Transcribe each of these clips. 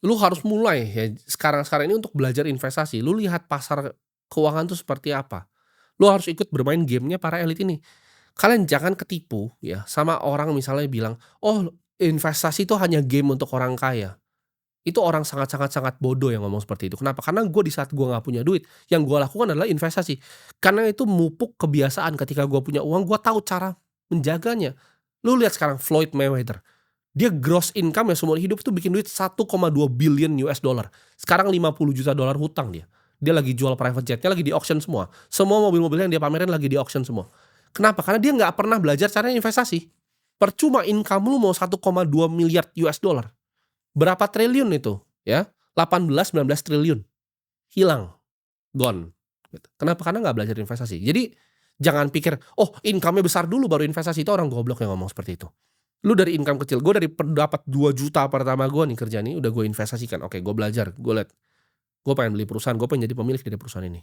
Lu harus mulai ya sekarang-sekarang ini untuk belajar investasi. Lu lihat pasar keuangan tuh seperti apa. Lu harus ikut bermain game-nya para elit ini. Kalian jangan ketipu ya sama orang misalnya bilang, "Oh, investasi itu hanya game untuk orang kaya." Itu orang sangat bodoh yang ngomong seperti itu. Kenapa? Karena gue di saat gue nggak punya duit, yang gue lakukan adalah investasi. Karena itu mupuk kebiasaan ketika gue punya uang, gue tahu cara menjaganya. Lu lihat sekarang Floyd Mayweather, dia gross income ya seumur hidup tuh bikin duit 1,2 billion US dollar. Sekarang 50 juta dolar hutang dia. Dia lagi jual private jet-nya lagi di auction semua. Semua mobil-mobil yang dia pamerin lagi di auction semua. Kenapa? Karena dia nggak pernah belajar cara investasi. Percuma income lu mau 1,2 miliar US dollar. Berapa triliun itu, ya? 18, 19 triliun. Hilang, gone, gitu. Kenapa? Karena nggak belajar investasi. Jadi, jangan pikir, "Oh, income-nya besar dulu baru investasi." Itu orang goblok yang ngomong seperti itu. Lu dari income kecil, gue dari dapat 2 juta pertama gue nih kerja nih, udah gue investasikan. Oke, gue belajar, gue lihat, gue pengen beli perusahaan, gue pengen jadi pemilik dari perusahaan ini.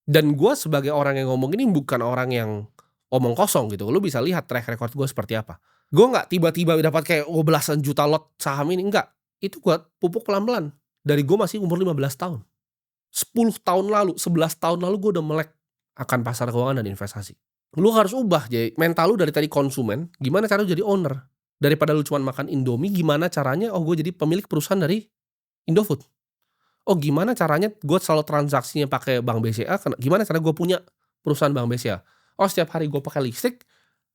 Dan gue sebagai orang yang ngomong ini bukan orang yang omong kosong gitu, lu bisa lihat track record gue seperti apa. Gue nggak tiba-tiba dapat kayak, oh belasan juta lot saham ini, enggak. Itu gue pupuk pelan-pelan, dari gue masih umur 15 tahun. 10 tahun lalu, 11 tahun lalu gue udah melek akan pasar keuangan dan investasi. Lu harus ubah jadi mental lu dari tadi konsumen, gimana cara lu jadi owner. Daripada lu cuman makan Indomie, gimana caranya, oh gue jadi pemilik perusahaan dari Indofood. Oh gimana caranya gue selalu transaksinya pakai bank BCA, gimana cara gue punya perusahaan bank BCA. Oh setiap hari gue pakai listrik,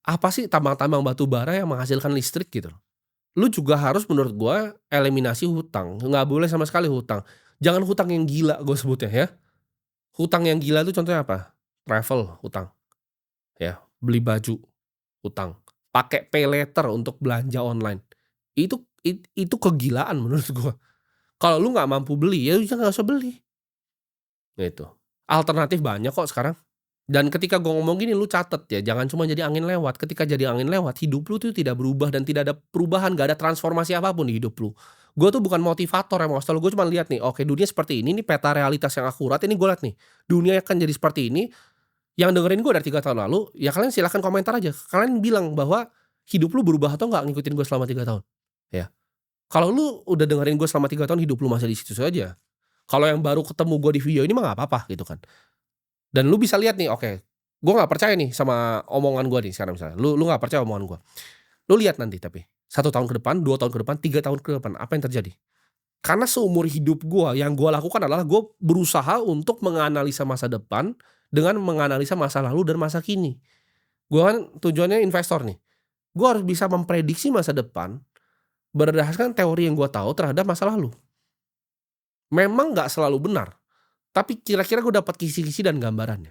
apa sih tambang-tambang batu bara yang menghasilkan listrik gitu. Lu juga harus menurut gue eliminasi hutang, nggak boleh sama sekali hutang. Jangan hutang yang gila gue sebutnya ya. Hutang yang gila itu contohnya apa? Travel, hutang, ya, beli baju, hutang, pakai paylater untuk belanja online. Itu kegilaan menurut gue. Kalau lu nggak mampu beli, ya udah nggak usah beli, gitu. Alternatif banyak kok sekarang. Dan ketika gua ngomong gini lu catet ya, jangan cuma jadi angin lewat. Ketika jadi angin lewat, hidup lu tuh tidak berubah dan tidak ada perubahan, nggak ada transformasi apa pun di hidup lu. Gua tuh bukan motivator yang mau ngasih tau lu, gua cuma lihat nih, oke dunia seperti ini nih peta realitas yang akurat ini gua lihat nih. Dunia akan jadi seperti ini, yang dengerin gua dari 3 tahun lalu, ya kalian silahkan komentar aja. Kalian bilang bahwa hidup lu berubah atau nggak ngikutin gua selama 3 tahun, ya. Kalau lu udah dengerin gua selama 3 tahun hidup lu masih di situ saja, kalau yang baru ketemu gua di video ini mah nggak apa-apa gitu kan. Dan lu bisa lihat nih, oke, gua nggak percaya nih sama omongan gua nih sekarang misalnya, lu nggak percaya omongan gua. Lu lihat nanti tapi, 1 tahun ke depan, 2 tahun ke depan, 3 tahun ke depan, apa yang terjadi? Karena seumur hidup gua, yang gua lakukan adalah gua berusaha untuk menganalisa masa depan, dengan menganalisa masa lalu dan masa kini. Gua kan tujuannya investor nih, gua harus bisa memprediksi masa depan, berdasarkan teori yang gua tahu terhadap masa lalu. Memang nggak selalu benar, tapi kira-kira gua dapat kisi-kisi dan gambarannya.